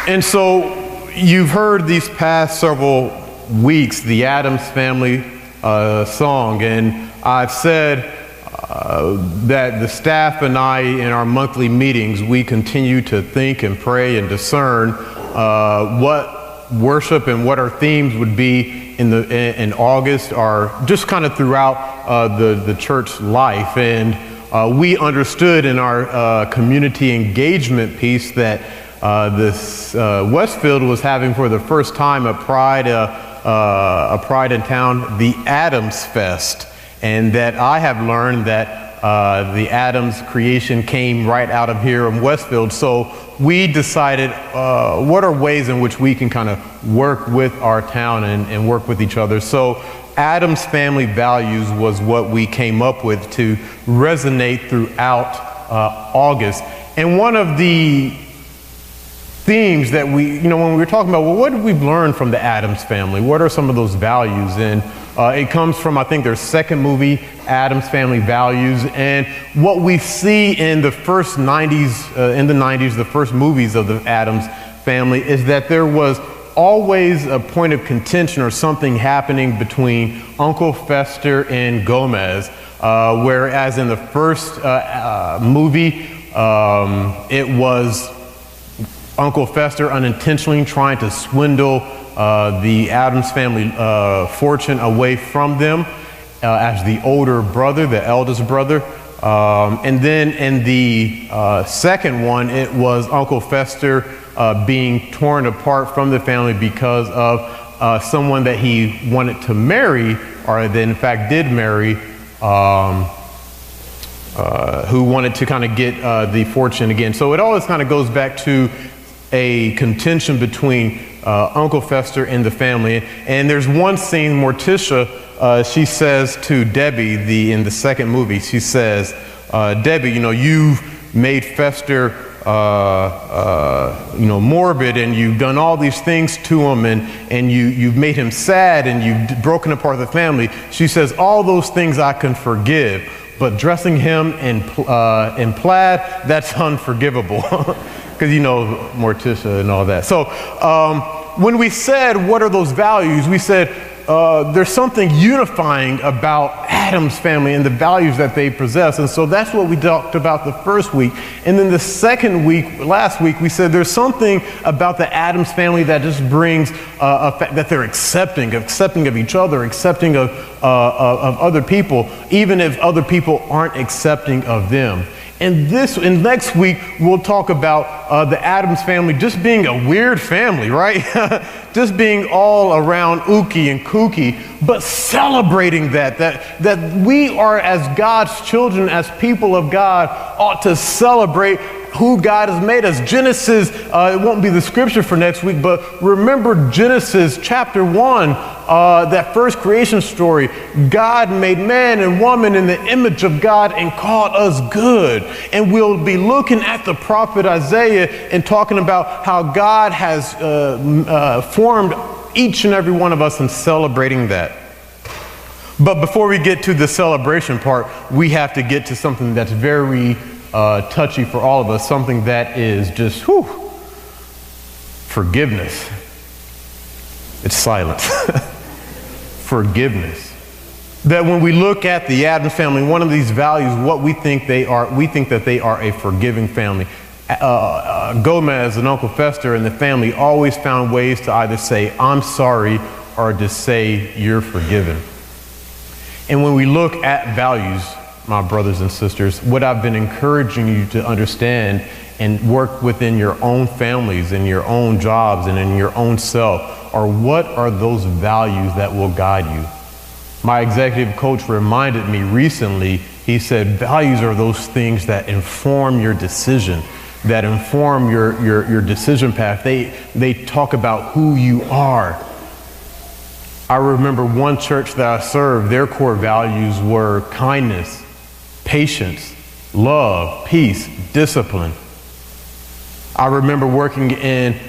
And so you've heard these past several weeks the Addams Family song, and I've said that the staff and I, in our monthly meetings, we continue to think and pray and discern what worship and what our themes would be in August, or just kind of throughout the church life. And we understood in our community engagement piece that this Westfield was having for the first time a Pride in Town, the Addams Fest, and that I have learned that the Addams creation came right out of here in Westfield. So we decided what are ways in which we can kind of work with our town and work with each other. So Addams Family Values was what we came up with to resonate throughout August. And one of the themes that when we were talking about, well, what did we learn from the Addams Family? What are some of those values? And it comes from, I think, their second movie, Addams Family Values. And what we see in the first 90s, the first movies of the Addams Family, is that there was always a point of contention or something happening between Uncle Fester and Gomez, whereas in the first movie, it was Uncle Fester unintentionally trying to swindle the Addams family fortune away from them as the older brother, the eldest brother. And then in the second one, it was Uncle Fester being torn apart from the family because of someone that he wanted to marry, or that in fact did marry, who wanted to kind of get the fortune again. So it always kind of goes back to a contention between Uncle Fester and the family. And there's one scene, Morticia, she says to Debbie, in the second movie, she says, Debbie, you've made Fester, morbid, and you've done all these things to him, and you've made him sad, and you've broken apart the family. She says, all those things I can forgive, but dressing him in plaid, that's unforgivable. Because Morticia and all that. So when we said, what are those values? We said there's something unifying about Addams Family and the values that they possess. And so that's what we talked about the first week. And then the second week, last week, we said there's something about the Addams Family that just brings that they're accepting of each other, accepting of other people, even if other people aren't accepting of them. And next week, we'll talk about the Addams Family just being a weird family, right? Just being all around ooky and kooky, but celebrating that we are, as God's children, as people of God, ought to celebrate who God has made us. Genesis, it won't be the scripture for next week, but remember Genesis chapter 1, that first creation story. God made man and woman in the image of God and called us good. And we'll be looking at the prophet Isaiah and talking about how God has formed each and every one of us and celebrating that. But before we get to the celebration part, we have to get to something that's very touchy for all of us, something that is just, forgiveness. It's silence. Forgiveness. That when we look at the Addams family, one of these values, what we think they are, we think that they are a forgiving family. Gomez and Uncle Fester and the family always found ways to either say, I'm sorry, or to say, you're forgiven. And when we look at values, my brothers and sisters, what I've been encouraging you to understand and work within your own families, in your own jobs, and in your own self, are what are those values that will guide you. My executive coach reminded me recently, he said, values are those things that inform your decision, that inform your decision path. They talk about who you are. I remember one church that I served, their core values were kindness, patience, love, peace, discipline. I remember working in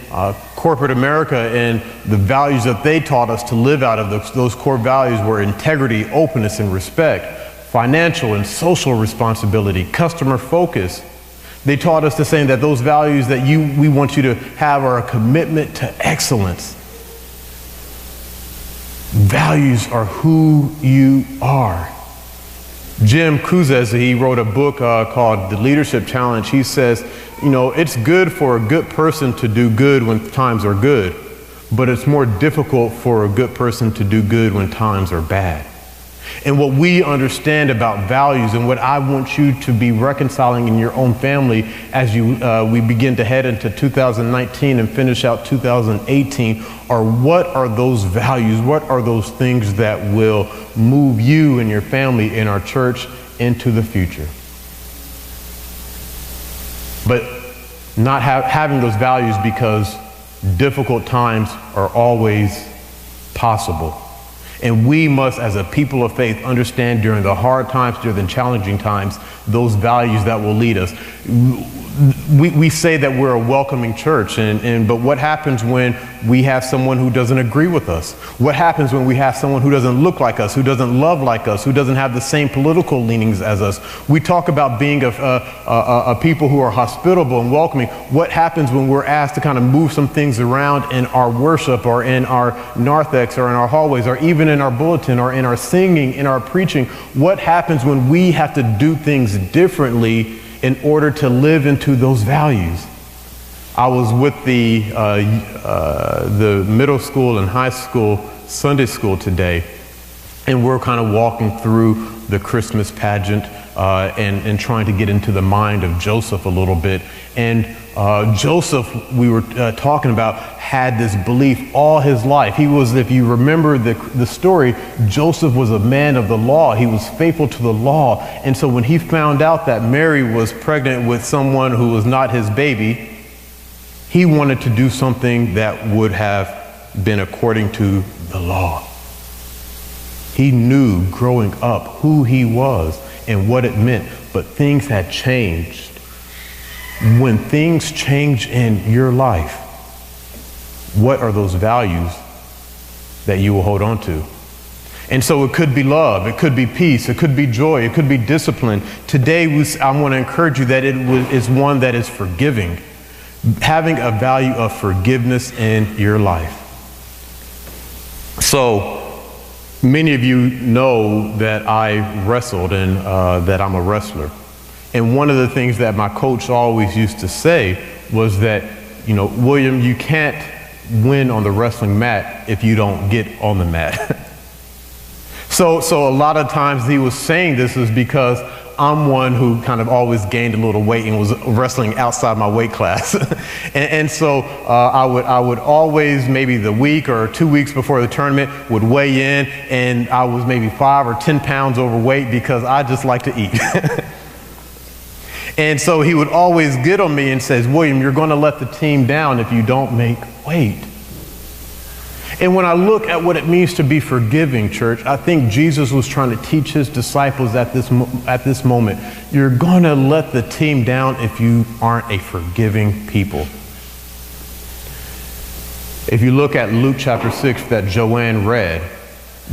corporate America, and the values that they taught us to live out of, those core values were integrity, openness, and respect, financial and social responsibility, customer focus, They taught us to say that those values that we want you to have are a commitment to excellence. Values are who you are. Jim Kouzes, he wrote a book called The Leadership Challenge. He says, it's good for a good person to do good when times are good, but it's more difficult for a good person to do good when times are bad. And what we understand about values, and what I want you to be reconciling in your own family as we begin to head into 2019 and finish out 2018, are what are those values? What are those things that will move you and your family in our church into the future? But not having those values, because difficult times are always possible. And we must, as a people of faith, understand during the hard times, during the challenging times, those values that will lead us. We say that we're a welcoming church, but what happens when we have someone who doesn't agree with us? What happens when we have someone who doesn't look like us, who doesn't love like us, who doesn't have the same political leanings as us? We talk about being a people who are hospitable and welcoming. What happens when we're asked to kind of move some things around in our worship, or in our narthex, or in our hallways, or even in our bulletin, or in our singing, in our preaching? What happens when we have to do things differently in order to live into those values? I was with the middle school and high school Sunday school today, and we're kind of walking through the Christmas pageant and trying to get into the mind of Joseph a little bit. And Joseph, we were talking about, had this belief all his life. He was, if you remember the story, Joseph was a man of the law. He was faithful to the law. And so when he found out that Mary was pregnant with someone who was not his baby, he wanted to do something that would have been according to the law. He knew growing up who he was and what it meant, but things had changed. When things change in your life, what are those values that you will hold on to? And so it could be love, it could be peace, it could be joy, it could be discipline. Today, I want to encourage you that it is one that is forgiving. Having a value of forgiveness in your life. So many of you know that I wrestled and that I'm a wrestler. And one of the things that my coach always used to say was that, William, you can't win on the wrestling mat if you don't get on the mat. So a lot of times he was saying this is because I'm one who kind of always gained a little weight and was wrestling outside my weight class. and so I would always, maybe the week or 2 weeks before the tournament, would weigh in, and I was maybe 5 or 10 pounds overweight because I just like to eat. And so he would always get on me and says, William, you're going to let the team down if you don't make weight. And when I look at what it means to be forgiving, church, I think Jesus was trying to teach his disciples at this moment. You're going to let the team down if you aren't a forgiving people. If you look at Luke chapter 6 that Joanne read,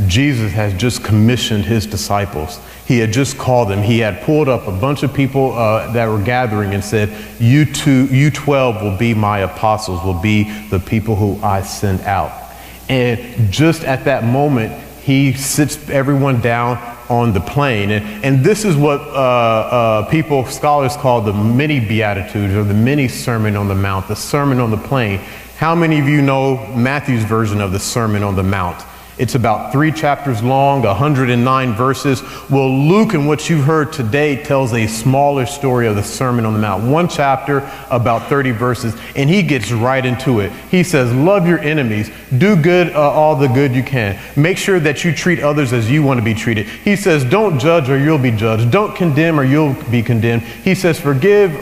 Jesus has just commissioned his disciples. He had just called them. He had pulled up a bunch of people that were gathering and said, you 12 will be my apostles, will be the people who I send out. And just at that moment, he sits everyone down on the plain. And this is what scholars call the mini Beatitudes, or the mini Sermon on the Mount, the Sermon on the Plain. How many of you know Matthew's version of the Sermon on the Mount? It's about 3 chapters long, 109 verses. Well, Luke, and what you've heard today, tells a smaller story of the Sermon on the Mount. 1 chapter, about 30 verses, and he gets right into it. He says, love your enemies, do good, all the good you can. Make sure that you treat others as you want to be treated. He says, don't judge or you'll be judged. Don't condemn or you'll be condemned. He says, forgive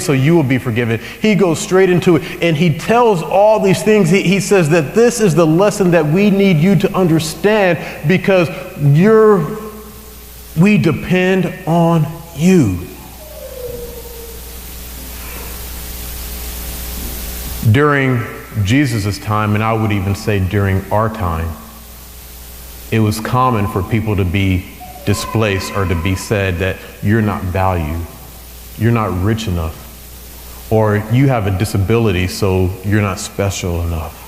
so you will be forgiven. He goes straight into it, and he tells all these things. He says that this is the lesson that we need you to understand, because we depend on you. During Jesus' time, and I would even say during our time, it was common for people to be displaced or to be said that you're not valued. you're not rich enough. Or you have a disability, so you're not special enough.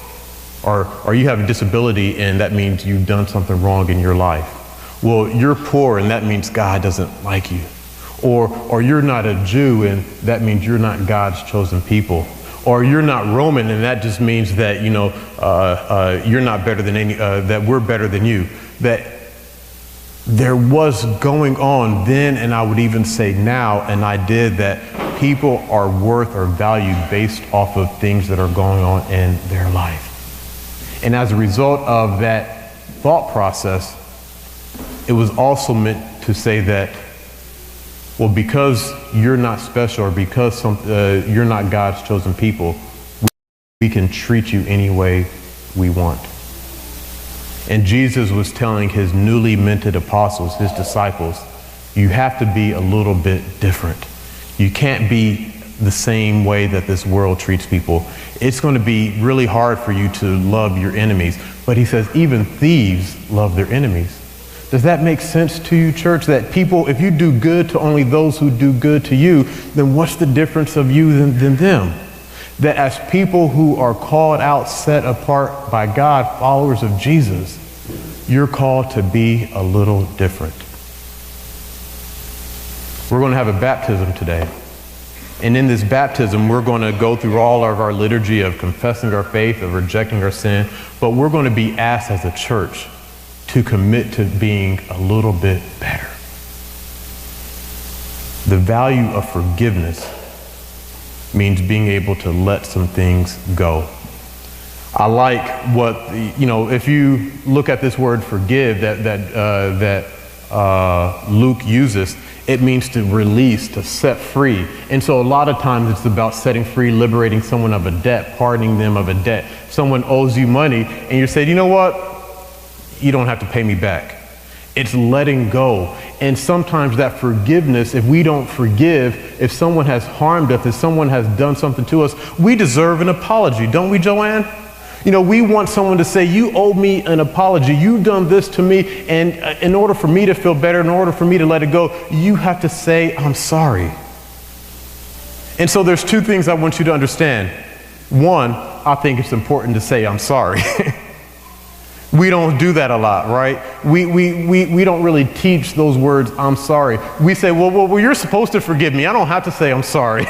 Or you have a disability and that means you've done something wrong in your life. Well, you're poor and that means God doesn't like you. Or you're not a Jew and that means you're not God's chosen people. Or you're not Roman and that just means that, you're not better than that we're better than you. That there was going on then, and I would even say now, and I did, that people are worth or valued based off of things that are going on in their life. And as a result of that thought process, it was also meant to say that, well, because you're not special or because you're not God's chosen people, we can treat you any way we want. And Jesus was telling his newly minted apostles, his disciples, you have to be a little bit different. You can't be the same way that this world treats people. It's going to be really hard for you to love your enemies. But he says even thieves love their enemies. Does that make sense to you, church? That people, if you do good to only those who do good to you, then what's the difference of you than them? That as people who are called out, set apart by God, followers of Jesus, you're called to be a little different. We're going to have a baptism today. And in this baptism, we're going to go through all of our liturgy of confessing our faith, of rejecting our sin, but we're going to be asked as a church to commit to being a little bit better. The value of forgiveness means being able to let some things go. I like what, if you look at this word forgive that Luke uses, it means to release, to set free. And so a lot of times it's about setting free, liberating someone of a debt, pardoning them of a debt. Someone owes you money and you say, you know what? You don't have to pay me back. It's letting go. And sometimes that forgiveness, if we don't forgive, if someone has harmed us, if someone has done something to us, we deserve an apology, don't we, Joanne? We want someone to say, you owe me an apology. You've done this to me. And in order for me to feel better, in order for me to let it go, you have to say, I'm sorry. And so there's two things I want you to understand. One, I think it's important to say, I'm sorry. We don't do that a lot, right? We don't really teach those words, I'm sorry. We say, well, you're supposed to forgive me. I don't have to say I'm sorry.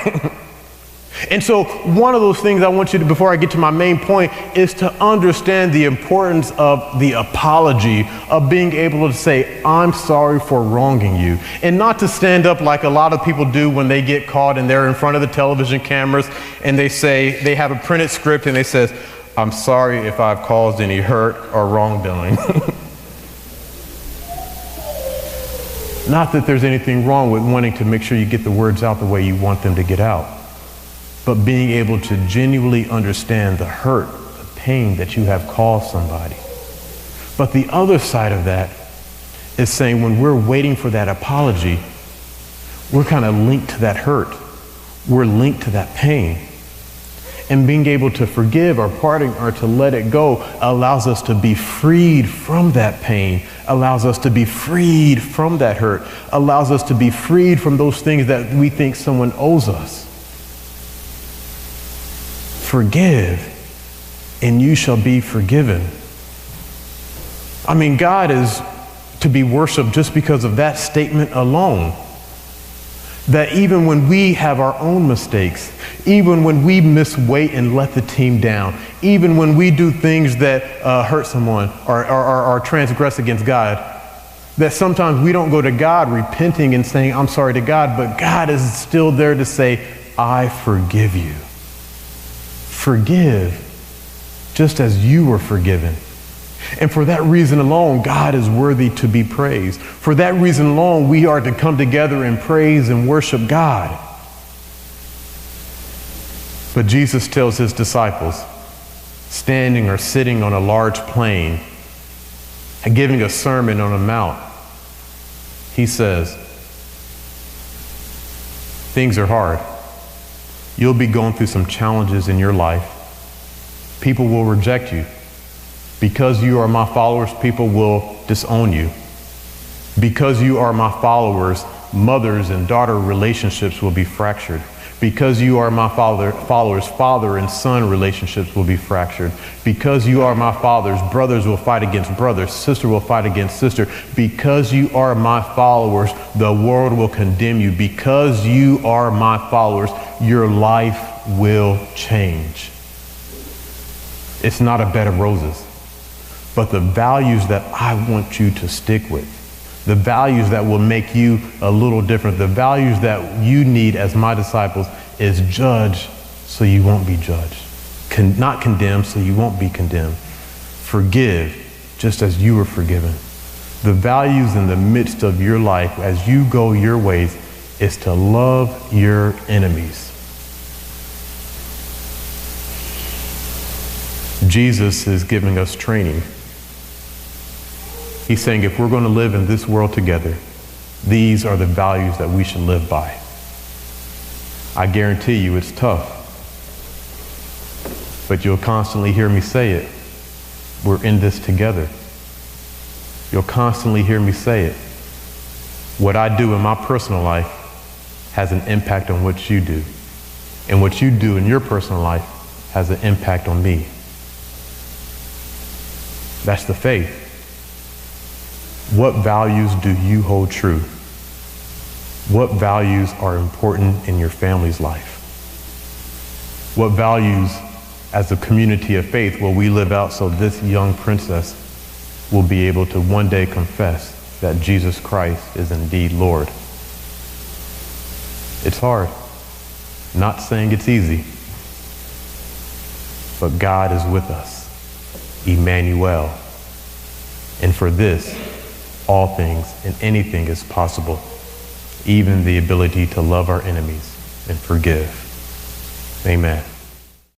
And so one of those things I want you to, before I get to my main point, is to understand the importance of the apology, of being able to say, I'm sorry for wronging you. And not to stand up like a lot of people do when they get caught and they're in front of the television cameras and they say, they have a printed script and they says, I'm sorry if I've caused any hurt or wrongdoing. Not that there's anything wrong with wanting to make sure you get the words out the way you want them to get out, but being able to genuinely understand the hurt, the pain that you have caused somebody. But the other side of that is saying when we're waiting for that apology, we're kind of linked to that hurt. We're linked to that pain. And being able to forgive or pardon or to let it go allows us to be freed from that pain, allows us to be freed from that hurt, allows us to be freed from those things that we think someone owes us. Forgive, and you shall be forgiven. I mean, God is to be worshiped just because of that statement alone. That even when we have our own mistakes, even when we miss weight and let the team down, even when we do things that hurt someone or transgress against God, that sometimes we don't go to God repenting and saying, I'm sorry to God, but God is still there to say, I forgive you. Forgive just as you were forgiven. And for that reason alone, God is worthy to be praised. For that reason alone, we are to come together and praise and worship God. But Jesus tells his disciples, standing or sitting on a large plain, and giving a sermon on a mount, he says, things are hard. You'll be going through some challenges in your life. People will reject you. Because you are my followers, people will disown you. Because you are my followers, mothers and daughter relationships will be fractured. Because you are my followers, father and son relationships will be fractured. Because you are my fathers, brothers will fight against brothers, sister will fight against sister. Because you are my followers, the world will condemn you. Because you are my followers, your life will change. It's not a bed of roses, but the values that I want you to stick with, the values that will make you a little different, the values that you need as my disciples is judge so you won't be judged. Not condemn so you won't be condemned. Forgive just as you were forgiven. The values in the midst of your life as you go your ways is to love your enemies. Jesus is giving us training. He's saying if we're going to live in this world together, these are the values that we should live by. I guarantee you it's tough, but you'll constantly hear me say it. We're in this together. You'll constantly hear me say it. What I do in my personal life has an impact on what you do. And what you do in your personal life has an impact on me. That's the faith. What values do you hold true? What values are important in your family's life? What values as a community of faith will we live out so this young princess will be able to one day confess that Jesus Christ is indeed Lord? It's hard. Not saying it's easy, but God is with us, Emmanuel. And for this, all things and anything is possible, even the ability to love our enemies and forgive. Amen.